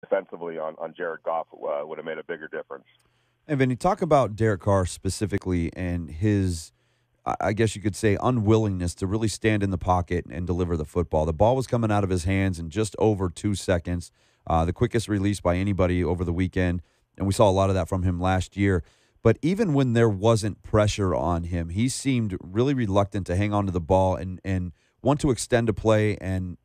defensively on Jared Goff would have made a bigger difference. And when you talk about Derek Carr specifically and his, I guess you could say, unwillingness to really stand in the pocket and deliver the football. The ball was coming out of his hands in just over 2 seconds, the quickest release by anybody over the weekend, and we saw a lot of that from him last year. But even when there wasn't pressure on him, he seemed really reluctant to hang on to the ball and want to extend a play and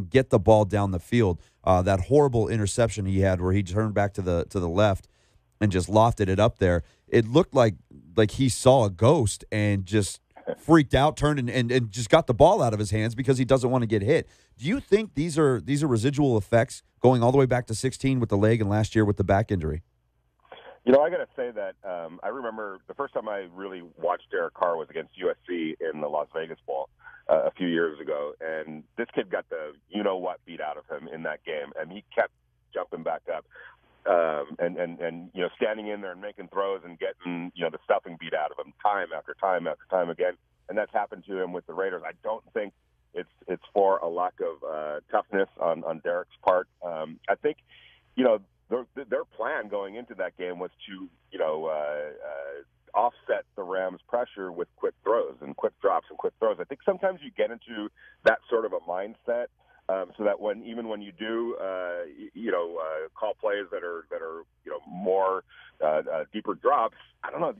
get the ball down the field. That horrible interception he had where he turned back to the left and just lofted it up there. It looked like he saw a ghost and just freaked out, turned and just got the ball out of his hands because he doesn't want to get hit. Do you think these are residual effects going all the way back to 16 with the leg and last year with the back injury? I got to say that I remember the first time I really watched Derek Carr was against USC in the Las Vegas Bowl a few years ago, and this kid got the you-know-what beat out of him in that game, and he kept jumping back up. And standing in there and making throws and getting the stuffing beat out of him time after time after time again, and that's happened to him with the Raiders. I don't think it's for a lack of toughness on Derek's part. I think their plan going into that game was to offset the Rams' pressure with quick throws and quick drops and quick throws. I think sometimes you get into that sort of a mindset. So that when you do, call plays that are more deeper drops, I don't know.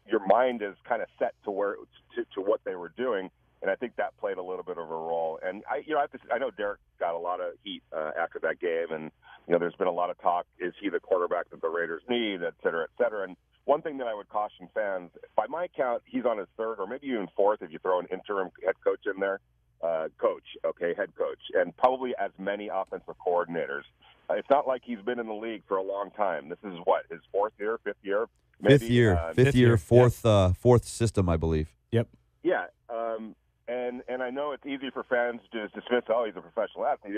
Your mind is kind of set to what they were doing, and I think that played a little bit of a role. And I know Derek got a lot of heat after that game, and there's been a lot of talk: is he the quarterback that the Raiders need, et cetera, et cetera. And one thing that I would caution fans, by my count, he's on his third or maybe even fourth if you throw an interim head coach in there. Head coach, and probably as many offensive coordinators. It's not like he's been in the league for a long time. This is his fifth year, maybe? Fifth year, fourth system, I believe. Yep. Yeah, and I know it's easy for fans to dismiss. Oh, he's a professional athlete.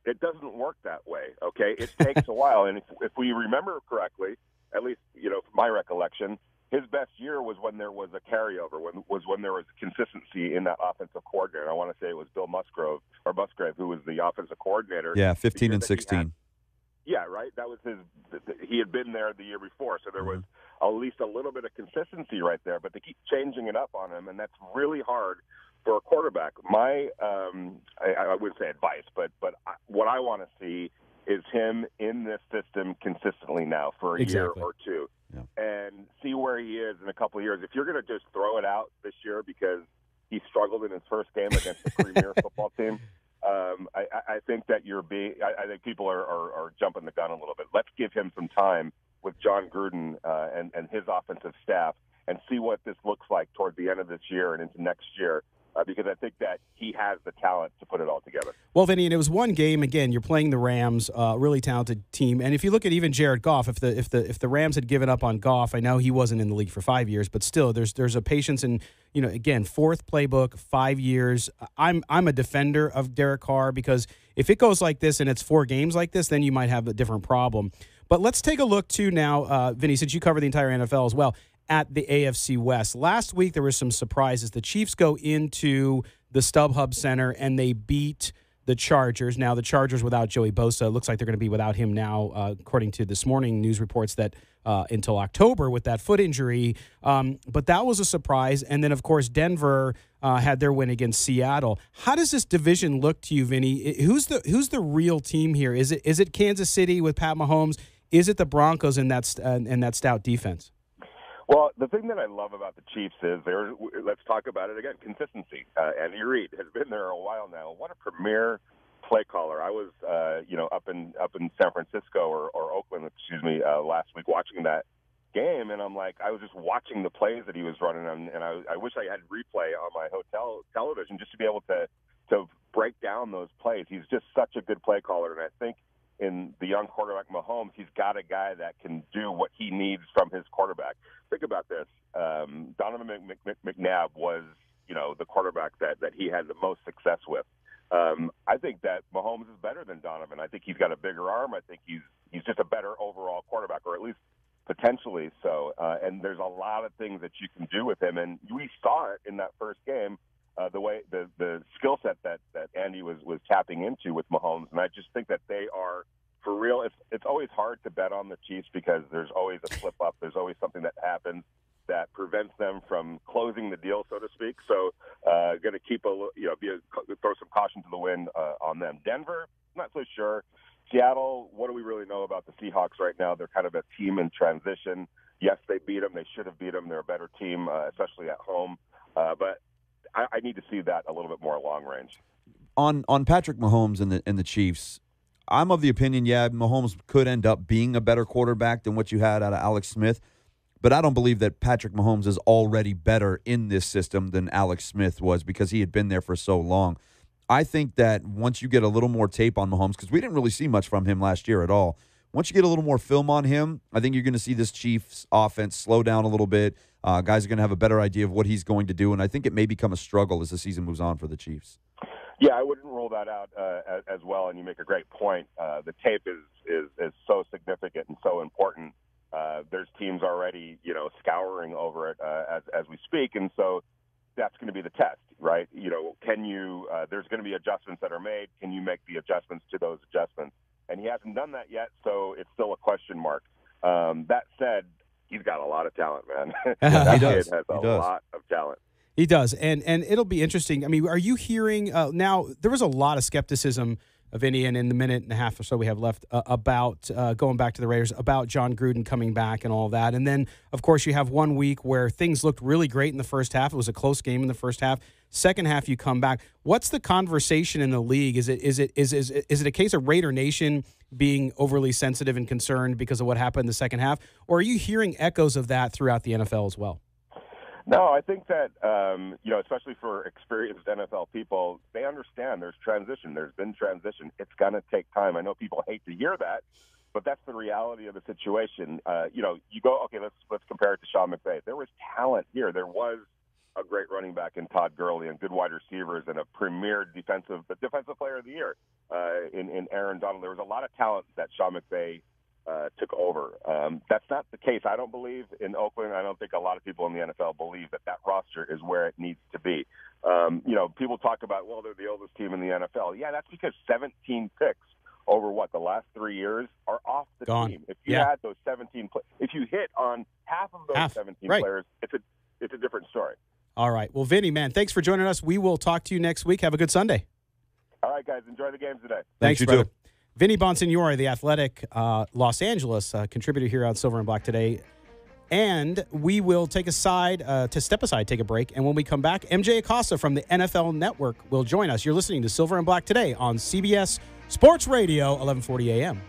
It doesn't work that way. Okay, it takes a while, and if we remember correctly, at least from my recollection, his best year was when there was a carryover, when there was consistency in that offensive coordinator. I want to say it was Bill Musgrave, who was the offensive coordinator. Yeah, 15 and 16. Right. That was he had been there the year before, so there was at least a little bit of consistency right there. But they keep changing it up on him, and that's really hard for a quarterback. My, I wouldn't say advice, but what I want to see is him in this system consistently now for a year or two. Yeah. And see where he is in a couple of years. If you're going to just throw it out this year because he struggled in his first game against the premier football team, I think that I think people are jumping the gun a little bit. Let's give him some time with John Gruden and his offensive staff and see what this looks like toward the end of this year and into next year. Because I think that he has the talent to put it all together. Well, Vinny, and it was one game. Again, you're playing the Rams, really talented team. And if you look at even Jared Goff, if the Rams had given up on Goff, I know he wasn't in the league for 5 years, but still, there's a patience in again, fourth playbook, 5 years. I'm a defender of Derek Carr because if it goes like this and it's 4 games like this, then you might have a different problem. But let's take a look too now, Vinny, since you cover the entire NFL as well, at the AFC West. Last week, there were some surprises. The Chiefs go into the StubHub Center, and they beat the Chargers. Now, the Chargers without Joey Bosa. It looks like they're going to be without him now, according to this morning news reports, that until October with that foot injury. But that was a surprise. And then, of course, Denver had their win against Seattle. How does this division look to you, Vinny? Who's the real team here? Is it Kansas City with Pat Mahomes? Is it the Broncos in that stout defense? Well, the thing that I love about the Chiefs is let's talk about it again, consistency. Andy Reid has been there a while now. What a premier play caller. I was, up in San Francisco or Oakland, last week watching that game, and I'm like, I was just watching the plays that he was running, and I wish I had replay on my hotel television just to be able to break down those plays. He's just such a good play caller, and I think in the young quarterback Mahomes, he's got a guy that can do what he needs from his quarterback. Think about this. Donovan McNabb was, the quarterback that he had the most success with. I think that Mahomes is better than Donovan. I think he's got a bigger arm. I think he's just a better overall quarterback, or at least potentially so. And there's a lot of things that you can do with him. And we saw it in that first game, the way the skill set that Andy was tapping into with Mahomes. And I just think that they are for real, it's always hard to bet on the Chiefs because there's always a slip up. There's always something that happens that prevents them from closing the deal, so to speak. So, going to keep throw some caution to the wind on them. Denver, not so sure. Seattle, what do we really know about the Seahawks right now? They're kind of a team in transition. Yes, they beat them. They should have beat them. They're a better team, especially at home. But I need to see that a little bit more long range. On Patrick Mahomes and the Chiefs, I'm of the opinion, Mahomes could end up being a better quarterback than what you had out of Alex Smith. But I don't believe that Patrick Mahomes is already better in this system than Alex Smith was because he had been there for so long. I think that once you get a little more tape on Mahomes, because we didn't really see much from him last year at all, once you get a little more film on him, I think you're going to see this Chiefs offense slow down a little bit. Guys are going to have a better idea of what he's going to do, and I think it may become a struggle as the season moves on for the Chiefs. Yeah, I wouldn't rule that out as well, and you make a great point. The tape is so significant and so important. There's teams already, scouring over it as we speak, and so that's going to be the test, right? Can you? There's going to be adjustments that are made. Can you make the adjustments to those adjustments? And he hasn't done that yet, so it's still a question mark. That said, he's got a lot of talent, man. That kid has a lot of talent. He does, and it'll be interesting. I mean, are you hearing now? There was a lot of skepticism of Indiana in the minute and a half or so we have left about going back to the Raiders, about John Gruden coming back and all that. And then, of course, you have 1 week where things looked really great in the first half. It was a close game in the first half. Second half, you come back. What's the conversation in the league? Is it a case of Raider Nation being overly sensitive and concerned because of what happened in the second half, or are you hearing echoes of that throughout the NFL as well? No, I think that, especially for experienced NFL people, they understand there's transition. There's been transition. It's going to take time. I know people hate to hear that, but that's the reality of the situation. You go, okay, let's compare it to Sean McVay. There was talent here. There was a great running back in Todd Gurley and good wide receivers and a premier defensive player of the year in Aaron Donald. There was a lot of talent that Sean McVay took over. That's not the case. I don't believe in Oakland. I don't think a lot of people in the NFL believe that roster is where it needs to be. People talk about, well, they're the oldest team in the NFL. Yeah, that's because 17 picks over the last 3 years are off the team. If you had those 17, if you hit on half of those 17 players, it's a different story. All right. Well, Vinny, man, thanks for joining us. We will talk to you next week. Have a good Sunday. All right, guys. Enjoy the games today. Thanks, brother. Too. Vinny Bonsignore, the Athletic Los Angeles contributor here on Silver and Black today. And we will take step aside, take a break. And when we come back, MJ Acosta from the NFL Network will join us. You're listening to Silver and Black today on CBS Sports Radio, 1140 a.m.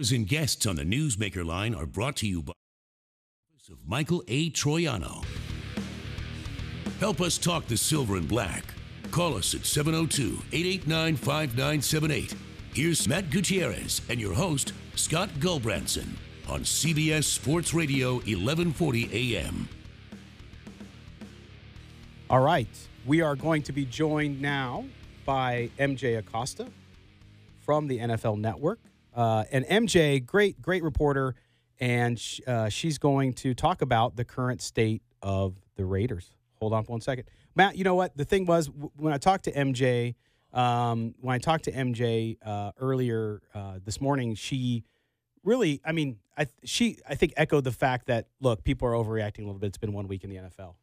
And guests on the Newsmaker line are brought to you by the office of Michael A. Troiano. Help us talk the silver and black. Call us at 702-889-5978. Here's Matt Gutierrez and your host, Scott Gulbranson, on CBS Sports Radio 1140 AM. All right. We are going to be joined now by MJ Acosta from the NFL Network. And MJ, great reporter, and she's going to talk about the current state of the Raiders. Hold on 1 second. Matt, you know what? The thing was, when I talked to MJ, earlier this morning, she really, I think echoed the fact that, look, people are overreacting a little bit. It's been 1 week in the NFL.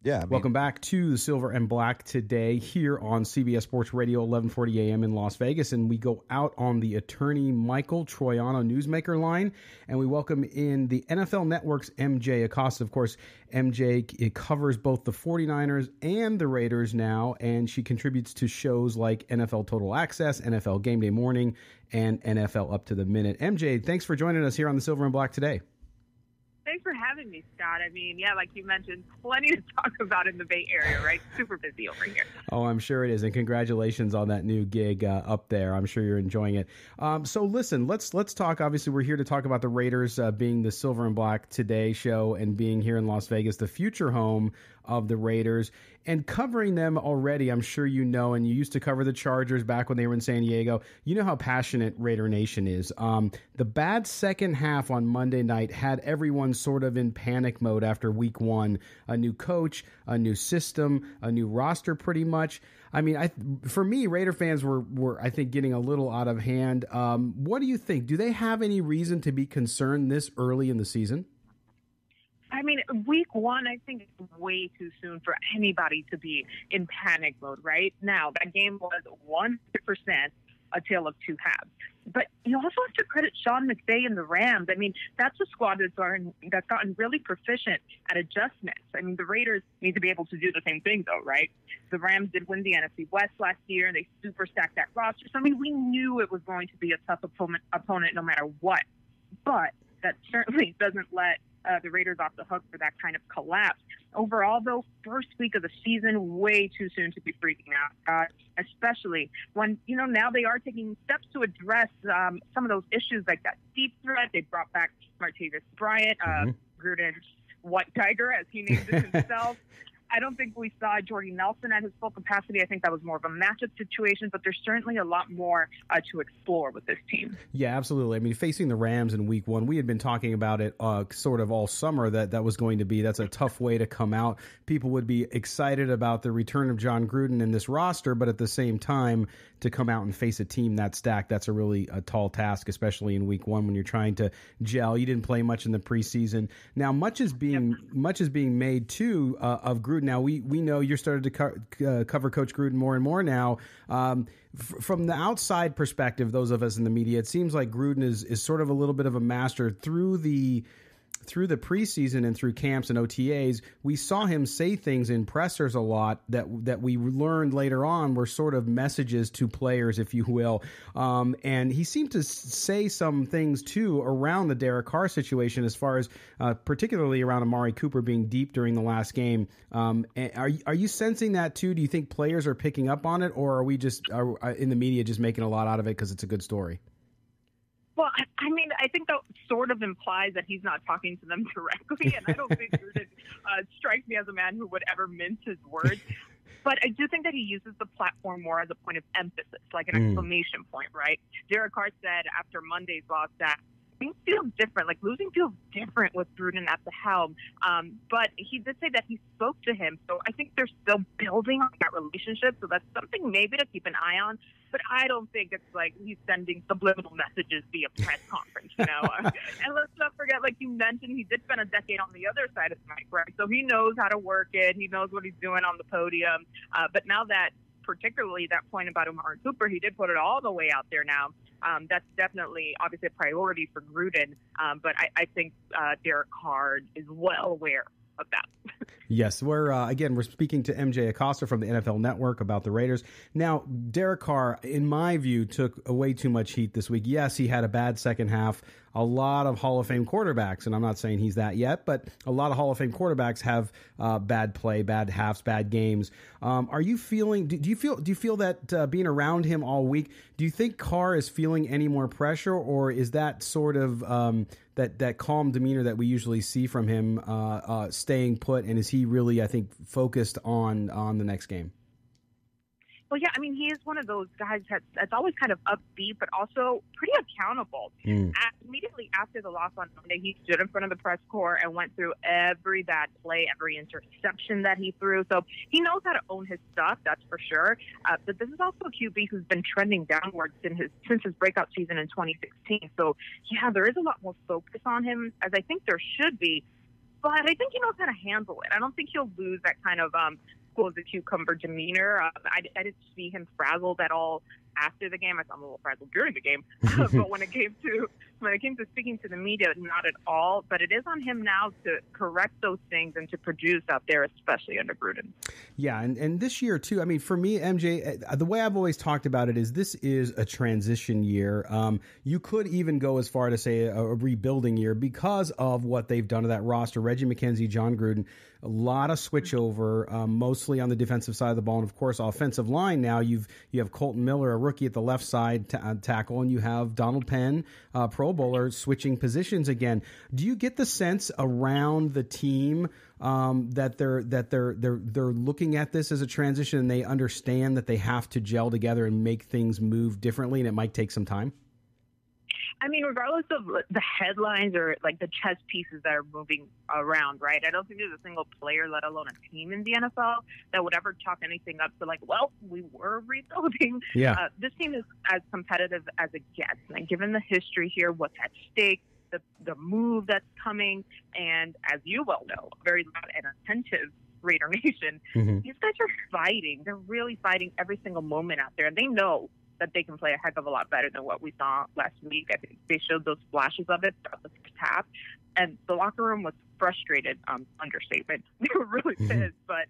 Yeah. Welcome back to the Silver and Black today here on CBS Sports Radio 1140 AM in Las Vegas. And we go out on the attorney Michael Troiano Newsmaker line. And we welcome in the NFL Network's MJ Acosta. Of course, MJ covers both the 49ers and the Raiders now. And she contributes to shows like NFL Total Access, NFL Game Day Morning, and NFL Up to the Minute. MJ, thanks for joining us here on the Silver and Black today. Thanks for having me, Scott. I mean, yeah, like you mentioned, plenty to talk about in the Bay Area, right? Super busy over here. Oh, I'm sure it is. And congratulations on that new gig up there. I'm sure you're enjoying it. So listen, let's talk. Obviously, we're here to talk about the Raiders being the Silver and Black Today show and being here in Las Vegas, the future home of the Raiders, and covering them already. I'm sure you know, and you used to cover the Chargers back when they were in San Diego. You know how passionate Raider Nation is. The bad second half on Monday night had everyone sort of in panic mode after week one. A new coach, a new system, a new roster pretty much. I mean, for me, Raider fans were, I think, getting a little out of hand. What do you think? Do they have any reason to be concerned this early in the season? I mean, week one, I think it's way too soon for anybody to be in panic mode right now. That game was 100% a tale of two halves. But you also have to credit Sean McVay and the Rams. I mean, that's a squad that's gotten really proficient at adjustments. I mean, the Raiders need to be able to do the same thing, though, right? The Rams did win the NFC West last year, and they super stacked that roster. So, I mean, we knew it was going to be a tough opponent no matter what. But that certainly doesn't let the Raiders off the hook for that kind of collapse. Overall, though, first week of the season, way too soon to be freaking out, especially when, now they are taking steps to address some of those issues like that deep threat. They brought back Martavis Bryant, Gruden's White Tiger, as he named it himself. I don't think we saw Jordy Nelson at his full capacity. I think that was more of a matchup situation, but there's certainly a lot more to explore with this team. Yeah, absolutely. I mean, facing the Rams in week one, we had been talking about it sort of all summer that was going to be, that's a tough way to come out. People would be excited about the return of John Gruden in this roster, but at the same time, to come out and face a team that stacked, that's a tall task, especially in week one when you're trying to gel. You didn't play much in the preseason. Now, much is being made too of Gruden. Now we know you're starting to cover Coach Gruden more and more now. From the outside perspective, those of us in the media, it seems like Gruden is sort of a little bit of a master through the preseason and through camps and OTAs. We saw him say things in pressers a lot that we learned later on were sort of messages to players, if you will. And he seemed to say some things, too, around the Derek Carr situation as far as particularly around Amari Cooper being deep during the last game. Are you sensing that, too? Do you think players are picking up on it, or are we just in the media just making a lot out of it because it's a good story? Well, I mean, I think that sort of implies that he's not talking to them directly, and I don't think Gruden strikes me as a man who would ever mince his words. But I do think that he uses the platform more as a point of emphasis, like an exclamation point, right? Derek Carr said after Monday's loss that things feel different. Like, losing feels different with Gruden at the helm. But he did say that he spoke to him, so I think they're still building on that relationship, so that's something maybe to keep an eye on. But I don't think it's like he's sending subliminal messages via press conference, And let's not forget, like you mentioned, he did spend a decade on the other side of the mic, right? So he knows how to work it. He knows what he's doing on the podium. But now that, particularly that point about Amari Cooper, he did put it all the way out there now. That's definitely, obviously, a priority for Gruden. But I think Derek Carr is well aware of that. Yes, we're speaking to MJ Acosta from the NFL Network about the Raiders. Now, Derek Carr, in my view, took way too much heat this week. Yes, he had a bad second half. A lot of Hall of Fame quarterbacks, and I'm not saying he's that yet, but a lot of Hall of Fame quarterbacks have bad play, bad halves, bad games. Are you feeling? Do you feel that being around him all week? Do you think Carr is feeling any more pressure, or is that sort of that calm demeanor that we usually see from him staying put? And is he really, I think, focused on the next game? Well, yeah, I mean, he is one of those guys that's always kind of upbeat, but also pretty accountable. Immediately after the loss on Monday, he stood in front of the press corps and went through every bad play, every interception that he threw. So he knows how to own his stuff, that's for sure. But this is also a QB who's been trending downwards since his breakout season in 2016. So, yeah, there is a lot more focus on him, as I think there should be. But I think he knows how to handle it. I don't think he'll lose that kind of cool as a cucumber demeanor. I didn't see him frazzled at all after the game. I saw him a little frazzled during the game, but when it came to speaking to the media, not at all. But it is on him now to correct those things and to produce out there, especially under Gruden. Yeah, and this year too. I mean, for me, MJ, the way I've always talked about it is this is a transition year. You could even go as far to say a rebuilding year because of what they've done to that roster. Reggie McKenzie, John Gruden, a lot of switchover, mostly on the defensive side of the ball, and of course, offensive line. Now you have Colton Miller, a rookie at the left side tackle, and you have Donald Penn, Pro Bowler, switching positions again. Do you get the sense around the team that they're looking at this as a transition and they understand that they have to gel together and make things move differently, and it might take some time? I mean, regardless of the headlines or like the chess pieces that are moving around, right? I don't think there's a single player, let alone a team in the NFL, that would ever chalk anything up to like, well, we were rebuilding. Yeah. This team is as competitive as it gets. And given the history here, what's at stake, the move that's coming, and as you well know, very loud and attentive Raider Nation, these guys are fighting. They're really fighting every single moment out there, and they know that they can play a heck of a lot better than what we saw last week. I think they showed those flashes of it throughout the first half, and the locker room was frustrated. Understatement. They were really pissed, but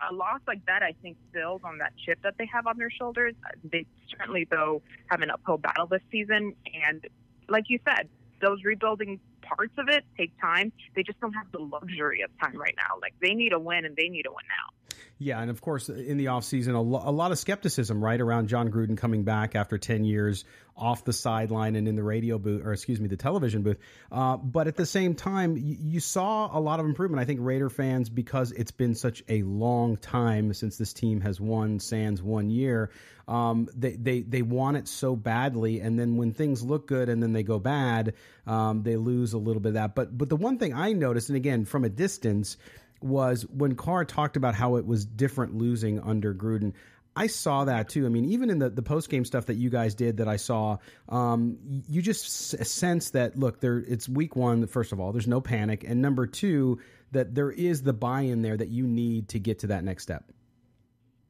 a loss like that, I think, builds on that chip that they have on their shoulders. They certainly, though, have an uphill battle this season, and like you said, those rebuilding parts of it take time. They just don't have the luxury of time right now. Like, they need a win, and they need a win now. Yeah, and of course, in the offseason, a lot of skepticism, right, around John Gruden coming back after 10 years off the sideline and in the radio booth, or excuse me, the television booth. But at the same time, you saw a lot of improvement. I think Raider fans, because it's been such a long time since this team has won sans 1 year, they want it so badly. And then when things look good and then they go bad, they lose a little bit of that. But the one thing I noticed, and again, from a distance, was when Carr talked about how it was different losing under Gruden. I saw that too. I mean, even in the post-game stuff that you guys did that I saw, you just sense that, look, it's week one, first of all, there's no panic. And number two, that there is the buy-in there that you need to get to that next step.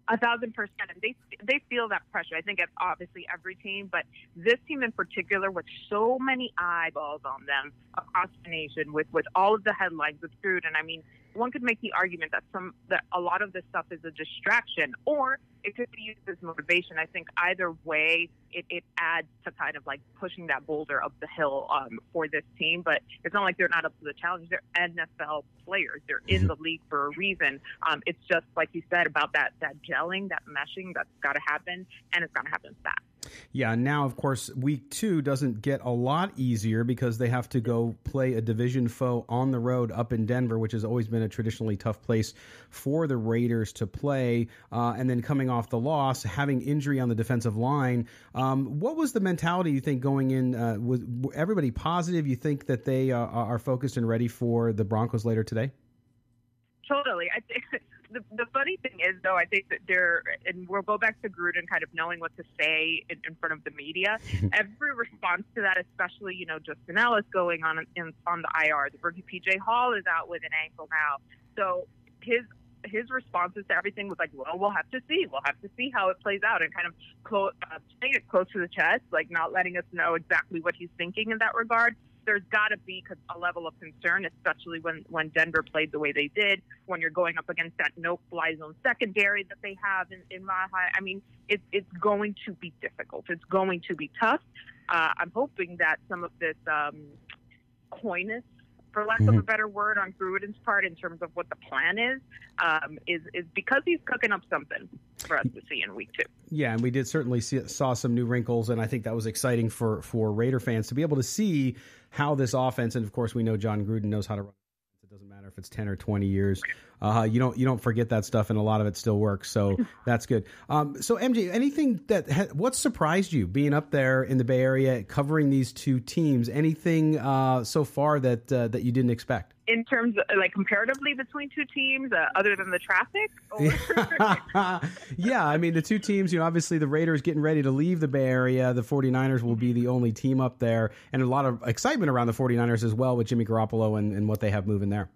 1,000%. And they feel that pressure. I think it's obviously every team, but this team in particular, with so many eyeballs on them across the nation, with all of the headlines with Gruden. I mean, one could make the argument that a lot of this stuff is a distraction, or it could be used as motivation. I think either way, it adds to kind of like pushing that boulder up the hill for this team. But it's not like they're not up to the challenge. They're NFL players. They're in the league for a reason. It's just like you said about that gelling, that meshing that's got to happen, and it's got to happen fast. Yeah, now, of course, week 2 doesn't get a lot easier because they have to go play a division foe on the road up in Denver, which has always been a traditionally tough place for the Raiders to play. And then coming off the loss, having injury on the defensive line. What was the mentality, you think, going in? Was everybody positive? You think that they are focused and ready for the Broncos later today? Totally. I think the funny thing is, though, I think that and we'll go back to Gruden kind of knowing what to say in front of the media. Every response to that, especially, Justin Ellis going on the IR. The rookie P.J. Hall is out with an ankle now. So his responses to everything was like, well, we'll have to see. We'll have to see how it plays out, and kind of playing it close to the chest, like not letting us know exactly what he's thinking in that regard. there's got to be a level of concern, especially when Denver played the way they did, when you're going up against that no-fly zone secondary that they have in Mile High. I mean, it's going to be difficult. It's going to be tough. I'm hoping that some of this coyness, for lack of a better word, on Gruden's part in terms of what the plan is because he's cooking up something for us to see in week 2. Yeah, and we did certainly saw some new wrinkles, and I think that was exciting for Raider fans to be able to see how this offense, and of course we know John Gruden knows how to run. It doesn't matter if it's 10 or 20 years. You don't forget that stuff, and a lot of it still works. So that's good. So MJ, anything what surprised you being up there in the Bay Area covering these two teams? Anything so far that you didn't expect? In terms of, like, comparatively between two teams, other than the traffic? Yeah, I mean, the two teams, obviously the Raiders getting ready to leave the Bay Area. The 49ers will be the only team up there, and a lot of excitement around the 49ers as well with Jimmy Garoppolo and what they have moving there.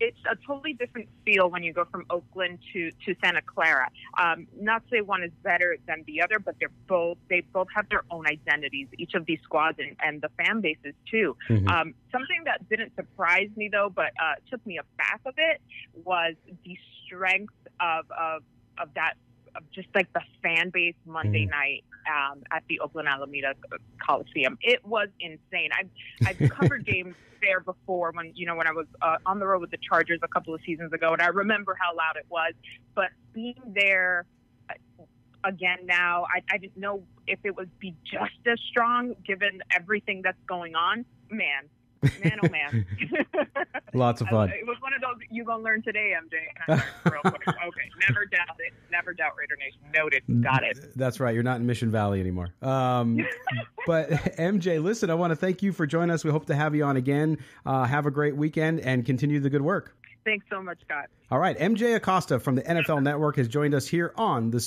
It's a totally different feel when you go from Oakland to Santa Clara. Not to say one is better than the other, but they both have their own identities, each of these squads and the fan bases too. Mm-hmm. Something that didn't surprise me though, but took me aback a bit, was the strength of that. Of just like the fan base Monday night at the Oakland Alameda Coliseum. It was insane. I've covered games there before when I was on the road with the Chargers a couple of seasons ago, and I remember how loud it was. But being there again now, I didn't know if it would be just as strong given everything that's going on. Man, oh man. Lots of fun. It was one of those you gonna learn today, MJ. And I real quick. Okay, never doubt it. Never doubt Raider Nation. Noted. Got it. That's right. You're not in Mission Valley anymore. But MJ, listen, I want to thank you for joining us. We hope to have you on again. Have a great weekend and continue the good work. Thanks so much, Scott. All right, MJ Acosta from the NFL Network has joined us here on the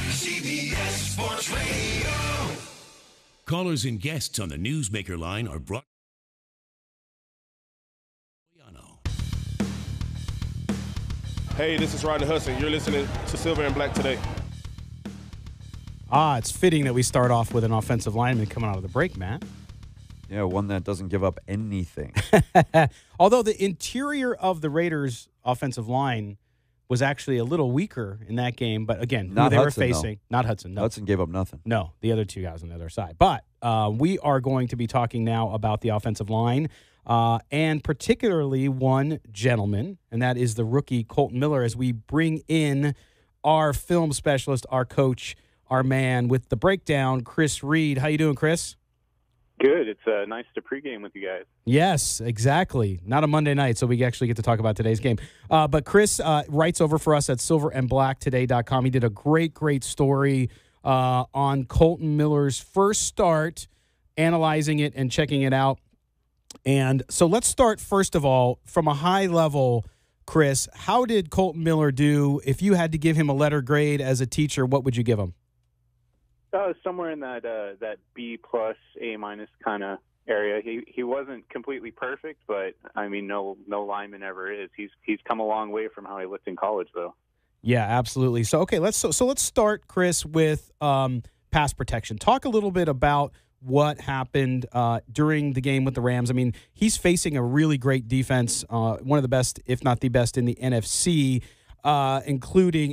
CBS Sports Radio. Callers and guests on the Newsmaker line are brought. Hey, this is Rodney Hudson. You're listening to Silver and Black today. It's fitting that we start off with an offensive lineman coming out of the break, Matt. Yeah, one that doesn't give up anything. Although the interior of the Raiders' offensive line was actually a little weaker in that game, but again, who Not they Hudson, were facing, not Hudson. No. Hudson gave up nothing. No, the other two guys on the other side. But we are going to be talking now about the offensive line, and particularly one gentleman, and that is the rookie Colton Miller, as we bring in our film specialist, our coach, our man with the breakdown, Chris Reed. How you doing, Chris? Good. It's nice to pregame with you guys. Yes, exactly. Not a Monday night, so we actually get to talk about today's game. But Chris writes over for us at silverandblacktoday.com. He did a great story on Colton Miller's first start, analyzing it and checking it out. And so let's start, first of all, from a high level, Chris. How did Colton Miller do? If you had to give him a letter grade as a teacher, what would you give him? Somewhere in that B plus A minus kind of area. He wasn't completely perfect, but I mean, no lineman ever is. He's come a long way from how he looked in college, though. Yeah, absolutely. So okay, let's start, Chris, with pass protection. Talk a little bit about what happened during the game with the Rams. I mean, he's facing a really great defense, one of the best, if not the best, in the NFC, including